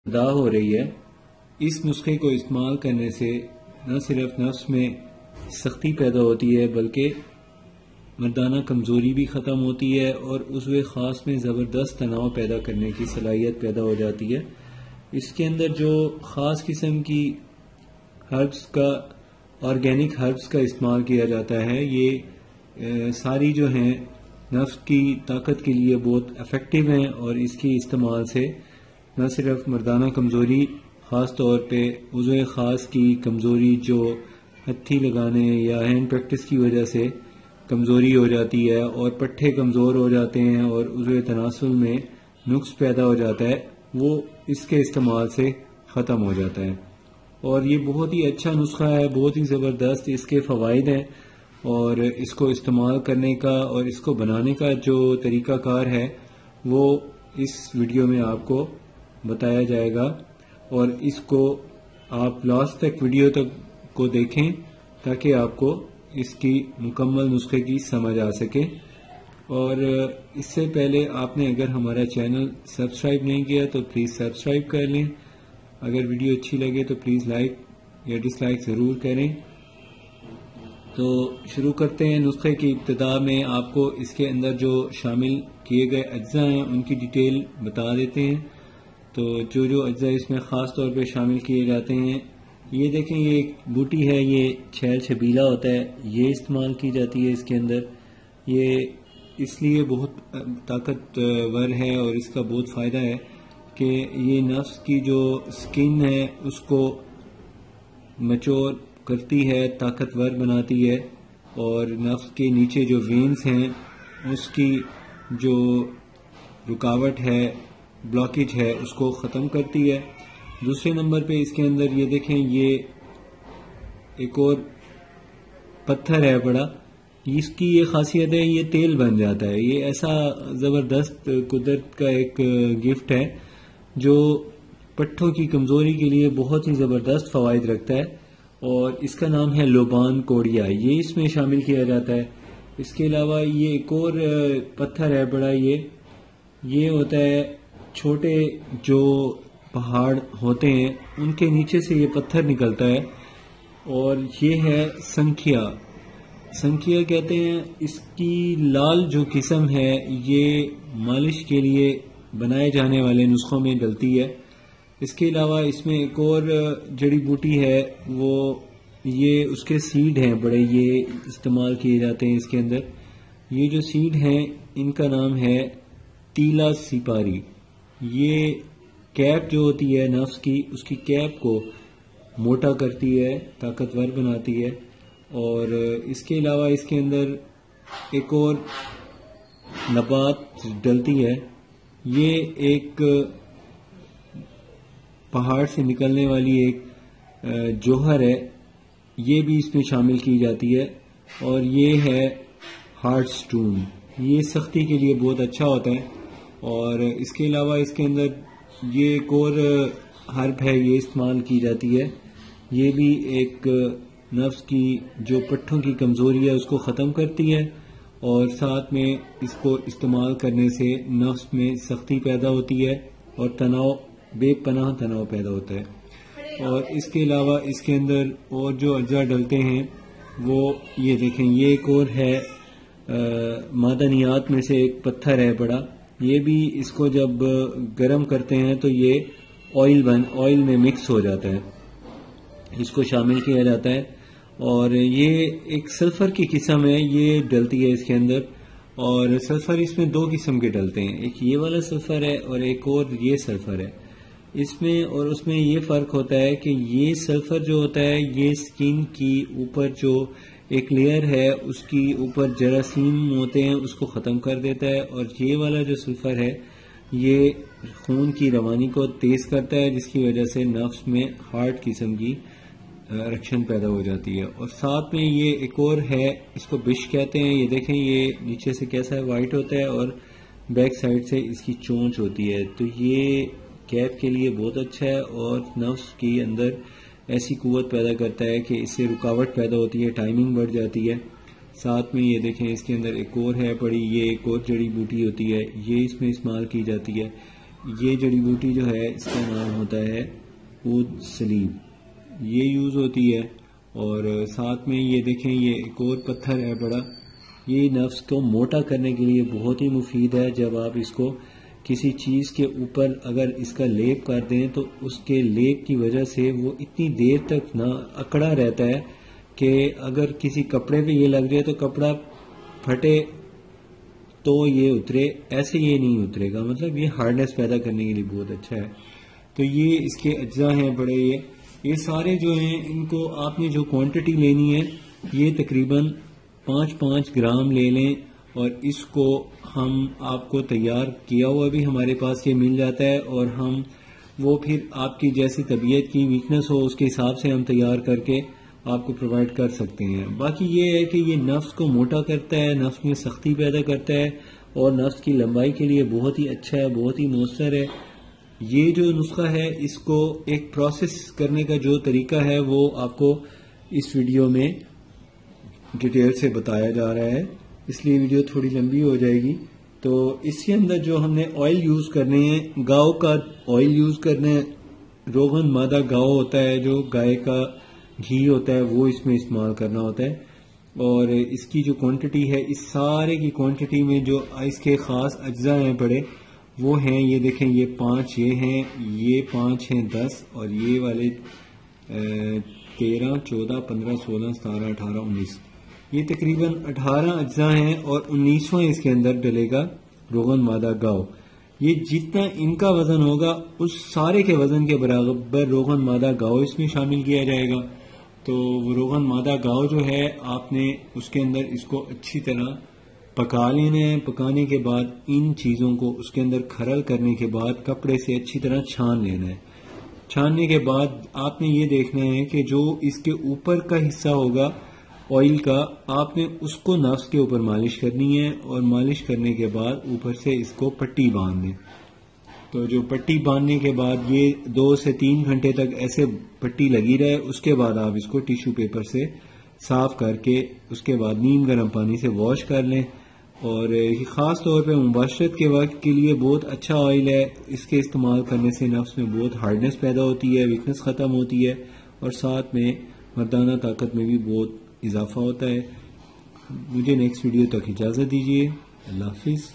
ادا ہو رہی ہے. اس نسخے کو استعمال کرنے سے نہ صرف نفس میں سختی پیدا ہوتی ہے بلکہ مردانہ کمزوری بھی ختم ہوتی ہے اور عضو خاص میں زبردست تناؤ پیدا کرنے کی صلاحیت پیدا ہو جاتی ہے. اس کے اندر جو خاص قسم کی ہربس کا آرگینک ہربس کا استعمال کیا جاتا ہے، یہ ساری جو ہیں نفس کی طاقت کے لیے بہت افیکٹو ہیں اور اس کے استعمال سے نہ صرف مردانہ کمزوری، خاص طور پہ عضو خاص کی کمزوری جو ہتھی لگانے یا ہینڈ پریکٹس کی وجہ سے کمزوری ہو جاتی ہے اور پٹھے کمزور ہو جاتے ہیں اور عضو تناسل میں نقص پیدا ہو جاتا ہے، وہ اس کے استعمال سے ختم ہو جاتا ہے. اور یہ بہت ہی اچھا نسخہ ہے، بہت ہی زبردست اس کے فوائد ہیں اور اس کو استعمال کرنے کا اور اس کو بنانے کا جو طریقہ کار ہے وہ اس ویڈیو میں آپ کو بتایا جائے گا اور اس کو آپ لاسٹ تک ویڈیو تک کو دیکھیں تاکہ آپ کو اس کی مکمل نسخے کی سمجھ آ سکے. اور اس سے پہلے آپ نے اگر ہمارا چینل سبسکرائب نہیں کیا تو پلیز سبسکرائب کر لیں. اگر ویڈیو اچھی لگے تو پلیز لائک یا ڈس لائک ضرور کریں. تو شروع کرتے ہیں. نسخے کی ابتدا میں آپ کو اس کے اندر جو شامل کیے گئے اجزاء ہیں ان کی ڈیٹیل بتا دیتے ہیں. تو جو اجزاء اس میں خاص طور پہ شامل کیے جاتے ہیں، یہ دیکھیں، یہ ایک بوٹی ہے، یہ چھیل چھبیلا ہوتا ہے، یہ استعمال کی جاتی ہے اس کے اندر. یہ اس لیے بہت طاقتور ہے اور اس کا بہت فائدہ ہے کہ یہ نفس کی جو سکن ہے اس کو میچور کرتی ہے، طاقتور بناتی ہے اور نفس کے نیچے جو وینز ہیں اس کی جو رکاوٹ ہے، بلاکیج ہے، اس کو ختم کرتی ہے. دوسرے نمبر پہ اس کے اندر یہ دیکھیں، یہ ایک اور پتھر ہے بڑا، اس کی یہ خاصیت ہے یہ تیل بن جاتا ہے. یہ ایسا زبردست قدرت کا ایک گفٹ ہے جو پٹھوں کی کمزوری کے لیے بہت ہی زبردست فوائد رکھتا ہے اور اس کا نام ہے لوبان کوڑیا. یہ اس میں شامل کیا جاتا ہے. اس کے علاوہ یہ ایک اور پتھر ہے بڑا، یہ ہوتا ہے چھوٹے جو پہاڑ ہوتے ہیں ان کے نیچے سے یہ پتھر نکلتا ہے اور یہ ہے سنکھیا کہتے ہیں. اس کی لال جو قسم ہے یہ مالش کے لیے بنائے جانے والے نسخوں میں ڈلتی ہے. اس کے علاوہ اس میں ایک اور جڑی بوٹی ہے، وہ یہ اس کے سیڈ ہیں بڑے، یہ استعمال کیے جاتے ہیں اس کے اندر. یہ جو سیڈ ہیں ان کا نام ہے تیلا سپاری. یہ کیپ جو ہوتی ہے نفس کی، اس کی کیپ کو موٹا کرتی ہے، طاقتور بناتی ہے. اور اس کے علاوہ اس کے اندر ایک اور نبات ڈلتی ہے، یہ ایک پہاڑ سے نکلنے والی ایک جوہر ہے، یہ بھی اس میں شامل کی جاتی ہے اور یہ ہے ہارڈ سٹون. یہ سختی کے لیے بہت اچھا ہوتا ہے. اور اس کے علاوہ اس کے اندر یہ ایک اور ہرب ہے، یہ استعمال کی جاتی ہے. یہ بھی ایک نفس کی جو پٹھوں کی کمزوری ہے اس کو ختم کرتی ہے اور ساتھ میں اس کو استعمال کرنے سے نفس میں سختی پیدا ہوتی ہے اور بے پناہ تناؤ پیدا ہوتا ہے. اور اس کے علاوہ اس کے اندر اور جو اجزاء ڈلتے ہیں وہ یہ دیکھیں، یہ ایک اور ہے معدنیات میں سے ایک پتھر ہے بڑا. یہ بھی اس کو جب گرم کرتے ہیں تو یہ آئل میں مکس ہو جاتا ہے، اس کو شامل کیا جاتا ہے. اور یہ ایک سلفر کی قسم ہے، یہ ڈلتی ہے اس کے اندر. اور سلفر اس میں دو قسم کے ڈلتے ہیں، ایک یہ والا سلفر ہے اور ایک اور یہ سلفر ہے. اس میں اور اس میں یہ فرق ہوتا ہے کہ یہ سلفر جو ہوتا ہے یہ سکن کی اوپر جو ایک لیئر ہے اس کی اوپر جراثیم ہوتے ہیں اس کو ختم کر دیتا ہے، اور یہ والا جو سلفر ہے یہ خون کی روانی کو تیز کرتا ہے جس کی وجہ سے نفس میں ہارٹ قسم کی رکشن پیدا ہو جاتی ہے. اور ساتھ میں یہ ایک اور ہے، اس کو بش کہتے ہیں. یہ دیکھیں، یہ نیچے سے کیسا ہے، وائٹ ہوتا ہے اور بیک سائڈ سے اس کی چونچ ہوتی ہے. تو یہ کیپ کے لیے بہت اچھا ہے اور نفس کے اندر ایسی قوت پیدا کرتا ہے کہ اس سے رکاوٹ پیدا ہوتی ہے، ٹائمنگ بڑھ جاتی ہے. ساتھ میں یہ دیکھیں اس کے اندر ایک اور ہے پڑی، یہ ایک اور جڑی بوٹی ہوتی ہے، یہ اس میں استعمال کی جاتی ہے. یہ جڑی بوٹی جو ہے اس کا نام ہوتا ہے عود سلیب، یہ یوز ہوتی ہے. اور ساتھ میں یہ دیکھیں یہ ایک اور پتھر ہے بڑا، یہ نفس کو موٹا کرنے کے لیے بہت ہی مفید ہے. جب آپ اس کو کسی چیز کے اوپر اگر اس کا لیپ کر دیں تو اس کے لیپ کی وجہ سے وہ اتنی دیر تک نہ اکڑا رہتا ہے کہ اگر کسی کپڑے پہ یہ لگ جائے تو کپڑا پھٹے تو یہ اترے، ایسے یہ نہیں اترے گا. مطلب یہ ہارڈنیس پیدا کرنے کے لیے بہت اچھا ہے. تو یہ اس کے اجزاء ہیں بڑے. یہ سارے جو ہیں ان کو آپ نے جو کوانٹٹی لینی ہے یہ تقریباً 5 گرام لے لیں، اور اس کو ہم آپ کو تیار کیا ہوا بھی ہمارے پاس یہ مل جاتا ہے، اور ہم وہ پھر آپ کی جیسی طبیعت کی ویکنس ہو اس کے حساب سے ہم تیار کر کے آپ کو پرووائڈ کر سکتے ہیں. باقی یہ ہے کہ یہ نفس کو موٹا کرتا ہے، نفس میں سختی پیدا کرتا ہے، اور نفس کی لمبائی کے لیے بہت ہی اچھا ہے، بہت ہی مؤثر ہے. یہ جو نسخہ ہے اس کو ایک پروسیس کرنے کا جو طریقہ ہے وہ آپ کو اس ویڈیو میں ڈیٹیل سے بتایا جا رہا ہے، اس لیے ویڈیو تھوڑی لمبی ہو جائے گی. تو اس کے اندر جو ہم نے آئل یوز کرنے ہیں، گاؤ کا آئل یوز کرنا ہے. روغن مادہ گاؤ ہوتا ہے، جو گائے کا گھی ہوتا ہے وہ اس میں استعمال کرنا ہوتا ہے. اور اس کی جو کوانٹٹی ہے، اس سارے کی کوانٹٹی میں جو اس کے خاص اجزاء ہیں بڑے وہ ہیں، یہ دیکھیں یہ 5 یہ ہیں، یہ 5 ہیں 10، اور یہ والے 13 14 15 16 17 18 19، یہ تقریباً 18 اجزاء ہیں، اور 19واں اس کے اندر ڈلے گا روغن مادہ گاؤ. یہ جتنا ان کا وزن ہوگا اس سارے کے وزن کے برابر روغن مادہ گاؤ اس میں شامل کیا جائے گا. تو وہ روغن مادہ گاؤ جو ہے آپ نے اس کے اندر اس کو اچھی طرح پکا لینا ہے. پکانے کے بعد ان چیزوں کو اس کے اندر کھرل کرنے کے بعد کپڑے سے اچھی طرح چھان لینا ہے. چھاننے کے بعد آپ نے یہ دیکھنا ہے کہ جو اس کے اوپر کا حصہ ہوگا آئل کا، آپ نے اس کو نفس کے اوپر مالش کرنی ہے، اور مالش کرنے کے بعد اوپر سے اس کو پٹی باندھ دیں. تو جو پٹی باندھنے کے بعد یہ 2 سے 3 گھنٹے تک ایسے پٹی لگی رہے، اس کے بعد آپ اس کو ٹیشو پیپر سے صاف کر کے اس کے بعد نیم گرم پانی سے واش کر لیں. اور یہ خاص طور پہ مباشرت کے وقت کے لیے بہت اچھا آئل ہے. اس کے استعمال کرنے سے نفس میں بہت ہارڈنیس پیدا ہوتی ہے، ویکنس ختم ہوتی ہے، اور ساتھ میں مردانہ طاقت میں بھی بہت اضافہ ہوتا ہے. مجھے نیکسٹ ویڈیو تک اجازت دیجیے. اللہ حافظ.